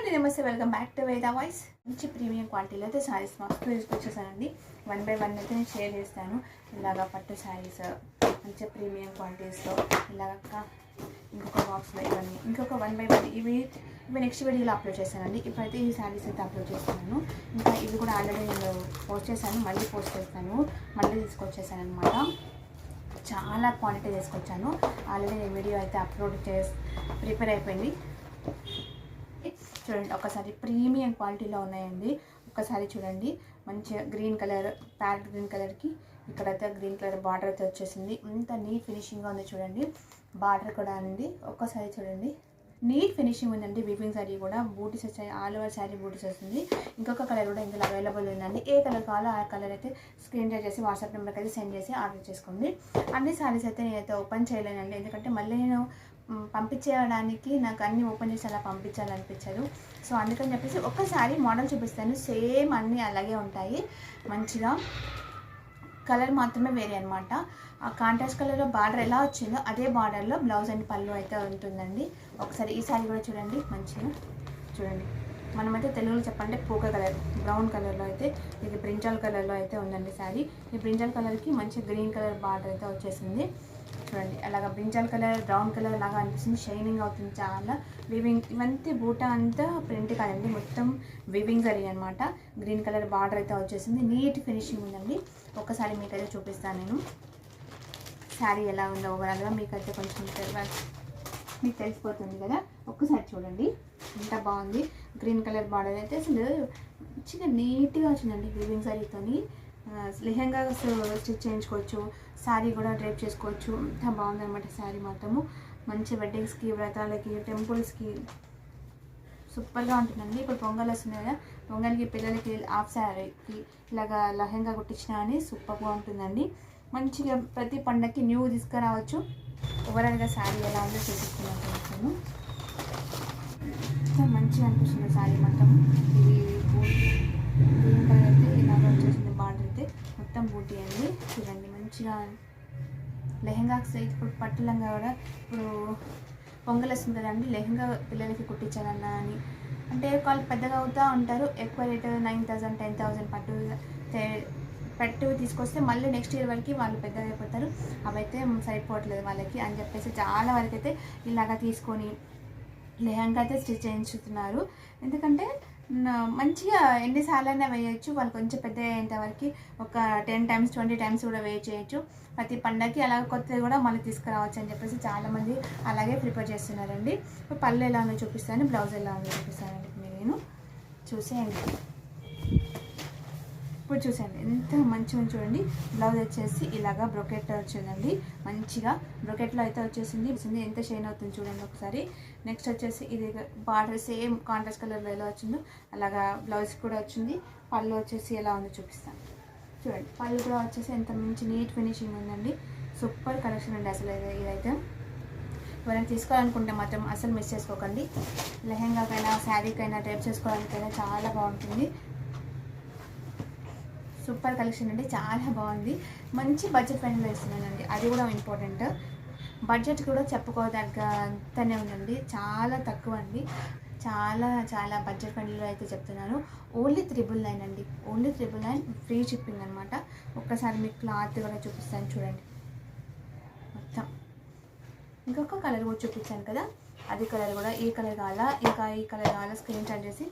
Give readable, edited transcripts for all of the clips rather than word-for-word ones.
అండి నమస్తే, welcome back to వేద వాయిస్. మంచి ప్రీమియం క్వాలిటీలో అయితే శారీస్ మస్తు తీసుకొచ్చేసానండి. 1 by 1 అయితే నేను షేర్ చేస్తాను. ఇలాగా పట్టు శారీస్ మంచి ప్రీమియం క్వాలిటీస్లో ఇలాగ ఇంకొక బాక్స్లో ఇవన్నీ ఇంకొక 1 by 1 ఇవి నెక్స్ట్ వీడియోలో అప్లోడ్ చేశానండి. ఇప్పుడైతే ఈ శారీస్ అయితే అప్లోడ్ చేస్తున్నాను. ఇంకా ఇవి కూడా ఆల్రెడీ నేను పోస్ట్ చేశాను, మళ్ళీ పోస్ట్ చేస్తాను, మళ్ళీ తీసుకొచ్చేసాను అనమాట. చాలా క్వాంటిటీ తీసుకొచ్చాను. ఆల్రెడీ నేను వీడియో అయితే అప్లోడ్ ప్రిపేర్ అయిపోయింది. చూడండి, ఒకసారి ప్రీమియం క్వాలిటీలో ఉన్నాయండి. ఒకసారి చూడండి, మంచిగా గ్రీన్ కలర్, ప్యారెట్ గ్రీన్ కలర్కి ఇక్కడైతే గ్రీన్ కలర్ బార్డర్ అయితే వచ్చేసింది. ఇంత నీట్ ఫినిషింగ్గా ఉంది చూడండి. బార్డర్ కూడా ఉంది. ఒక్కసారి చూడండి, నీట్ ఫినిషింగ్ ఉందండి. వివింగ్ శారీ కూడా బూటీస్ వచ్చాయి, ఆల్ ఓవర్ శారీ బూటీస్ వస్తుంది. ఇంకొక కలర్ కూడా ఇందులో అవైలబుల్ ఉందండి. ఏ కలర్ కావాలో ఆ కలర్ అయితే స్క్రీన్ షాట్ చేసి వాట్సాప్ నెంబర్కి అయితే సెండ్ చేసి ఆర్డర్ చేసుకోండి. అన్ని శారీస్ అయితే నేనైతే ఓపెన్ చేయలేనండి, ఎందుకంటే మళ్ళీ నేను పంపించేయడానికి నాకు అన్నీ ఓపెన్ చేసి అలా పంపించాలనిపించదు. సో అందుకని చెప్పేసి ఒక్కసారి మోడల్ చూపిస్తాను. సేమ్ అన్నీ అలాగే ఉంటాయి. మంచిగా కలర్ మాత్రమే వేరే అనమాట. ఆ కాంట్రాస్ట్ కలర్లో బార్డర్ ఎలా వచ్చిందో అదే బార్డర్లో బ్లౌజ్ అండ్ పళ్ళు అయితే ఉంటుందండి. ఒకసారి ఈ శారీ కూడా చూడండి, మంచిగా చూడండి. మనమైతే తెలుగులో చెప్పంటే పూక కలర్, బ్రౌన్ కలర్లో అయితే ఇది బ్రింజాల్ కలర్లో అయితే ఉందండి శారీ. ఈ బ్రింజాల్ కలర్కి మంచి గ్రీన్ కలర్ బార్డర్ అయితే వచ్చేసింది. చూడండి, అలాగా బ్రింజాల్ కలర్, బ్రౌన్ కలర్ లాగా అనిపిస్తుంది. షైనింగ్ అవుతుంది చాలా. వివింగ్ ఇవంతా బూటా అంతా ప్రింట్ కాదండి, మొత్తం వివింగ్ జరీ అనమాట. గ్రీన్ కలర్ బార్డర్ అయితే వచ్చేసింది. నీట్ ఫినిషింగ్ ఉందండి. ఒకసారి మీకైతే చూపిస్తాను నేను శారీ ఎలా ఉందో ఓవరాల్గా. మీకైతే కొంచెం మీకు తెలిసిపోతుంది కదా. ఒక్కసారి చూడండి, ఎంత బాగుంది. గ్రీన్ కలర్ బార్డర్ అయితే అసలు మంచిగా నీట్గా వచ్చిందండి. వివింగ్ జరీతోని లెహంగా స్టిచ్ చేయించుకోవచ్చు, శారీ కూడా డ్రైప్ చేసుకోవచ్చు. అంత బాగుందన్నమాట శారీ మాత్రము. మంచి వెడ్డింగ్స్కి, వ్రతాలకి, టెంపుల్స్కి సూపర్గా ఉంటుందండి. ఇప్పుడు పొంగల్ వస్తుంది కదా, పొంగల్కి పిల్లలకి హాఫ్ శారీకి ఇలాగా లెహంగా కుట్టించినా అని సూపర్గా ఉంటుందండి. మంచిగా ప్రతి పండగకి న్యూ తీసుకురావచ్చు. ఓవరాల్గా శారీ ఎలా ఉందో చూపిస్తున్నాను. మంచిగా అనిపిస్తుంది శారీ మొత్తం. ఇది గ్రీన్ కలర్ అయితే ఇలాగ వచ్చేసింది. బార్డర్ అయితే మొత్తం బూటీ అండి. చూడండి, మంచిగా లెహంగాస్ అయితే ఇప్పుడు పట్టు లంగా కూడా ఇప్పుడు పొంగల్ వస్తుంది కదండి, లెహంగా పిల్లలకి కుట్టించాలన్నా అని అంటే వాళ్ళు పెద్దగా అవుతూ ఉంటారు. ఎక్కువ రేటు 9,000 10,000 పట్టు తీసుకొస్తే మళ్ళీ నెక్స్ట్ ఇయర్ వరకు వాళ్ళు పెద్దగా అయిపోతారు. అవైతే సరిపోవట్లేదు వాళ్ళకి అని చెప్పేసి చాలా వరకు అయితే ఇలాగా తీసుకొని లెహంగా అయితే స్టిచ్ చేయించుతున్నారు. ఎందుకంటే మంచిగా ఎన్నిసార్లు అయినా వేయచ్చు. వాళ్ళు కొంచెం పెద్ద అయ్యేంత వరకు ఒక 10 times 20 times కూడా వేయ చేయొచ్చు. ప్రతి పండగకి అలాగే కొత్తది కూడా మళ్ళీ తీసుకురావచ్చు అని చెప్పేసి చాలామంది అలాగే ప్రిపేర్ చేస్తున్నారండి. ఇప్పుడు పళ్ళు ఎలా ఉందో చూపిస్తాను, బ్లౌజ్ ఎలా ఉందో చూపిస్తానండి. నేను చూసేయండి, ఇప్పుడు చూసేయండి ఎంత మంచిగా చూడండి. బ్లౌజ్ వచ్చేసి ఇలాగా బ్రొకెట్ వచ్చిందండి. మంచిగా బ్రొకెట్లో అయితే వచ్చేసింది. ఎంత షైన్ అవుతుంది చూడండి ఒకసారి. నెక్స్ట్ వచ్చేసి ఇది బార్డర్ సేమ్ కాంట్రాస్ట్ కలర్లో ఎలా వచ్చిందో అలాగా బ్లౌజ్ కూడా వచ్చింది. పళ్ళు వచ్చేసి ఎలా ఉందో చూపిస్తాను చూడండి. పళ్ళు కూడా వచ్చేసి ఎంత మంచి నీట్ ఫినిషింగ్ ఉందండి. సూపర్ కలెక్షన్ అండి అసలు ఇదైతే. ఎవరైనా తీసుకోవాలనుకుంటే మాత్రం అసలు మిస్ చేసుకోకండి. లెహంగాకైనా, శారీకైనా, డ్రైప్ చేసుకోవడానికైనా చాలా బాగుంటుంది. సూపర్ కలెక్షన్ అండి, చాలా బాగుంది. మంచి బడ్జెట్ ఫ్రెండ్లో ఇస్తున్నానండి, అది కూడా ఇంపార్టెంట్. బడ్జెట్ కూడా చెప్పుకోదగ్గంతనే ఉందండి, చాలా తక్కువ అండి. చాలా చాలా బడ్జెట్ ఫ్రెండ్లీలో అయితే చెప్తున్నాను. ఓన్లీ 999 అండి, ఓన్లీ 999, ఫ్రీ షిప్పింగ్ అనమాట. ఒక్కసారి మీకు క్లాత్ కూడా చూపిస్తాను చూడండి. మొత్తం ఇంకొక కలర్ కూడా చూపించాను కదా, అది కలర్ కూడా. ఈ కలర్ కావాలా, ఇంకా ఈ కలర్ కావాలా, స్క్రీన్ షాట్ చేసి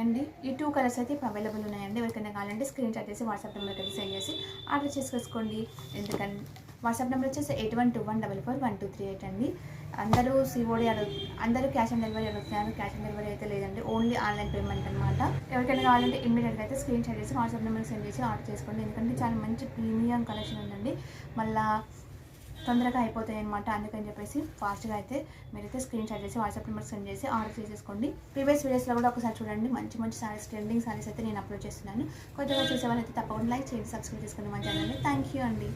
అండి. ఈ 2 కలర్స్ అయితే ఇప్పుడు అవైలబుల్ ఉన్నాయండి. ఎవరికైనా కావాలంటే స్క్రీన్ షాట్ చేసి వాట్సాప్ నెంబర్కి అయితే సెండ్ చేసి ఆర్డర్ చేసుకోండి. ఎందుకంటే వాట్సాప్ నెంబర్ వచ్చేసి 8121441238 అండి. అందరూ COD అందరూ క్యాష్ ఆన్ డెలివరీ అడుగుతున్నారు. క్యాష్ ఆన్ డెలివరీ అయితే లేదండి, ఓన్లీ ఆన్లైన్ పేమెంట్ అనమాట. ఎవరికైనా కావాలంటే ఇమ్మీడియట్గా అయితే స్క్రీన్ షాట్ చేసి వాట్సాప్ నెంబర్కి సెండ్ చేసి ఆర్డర్ చేసుకోండి. ఎందుకంటే చాలా మంచి ప్రీమియం కలెక్షన్ ఉందండి. మళ్ళీ తొందరగా అయిపోతాయి అనమాట. అందుకని చెప్పేసి ఫాస్ట్గా అయితే మీరైతే స్క్రీన్ షాట్ చేసి వాట్సాప్ నెంబర్ సెండ్ చేసి ఆర్డర్ చేసేసుకోండి. ప్రీవియస్ వీడియోస్లో కూడా ఒకసారి చూడండి, మంచి మంచి సారీస్, ట్రెండింగ్ సారీస్ అయితే నేను అప్లోడ్ చేస్తున్నాను. కొత్తగా చూసే వాళ్ళైతే తప్పకుండా లైక్ చేయండి, సబ్స్క్రైబ్ చేసుకోండి మా ఛానల్ని. థ్యాంక్ యూ అండి.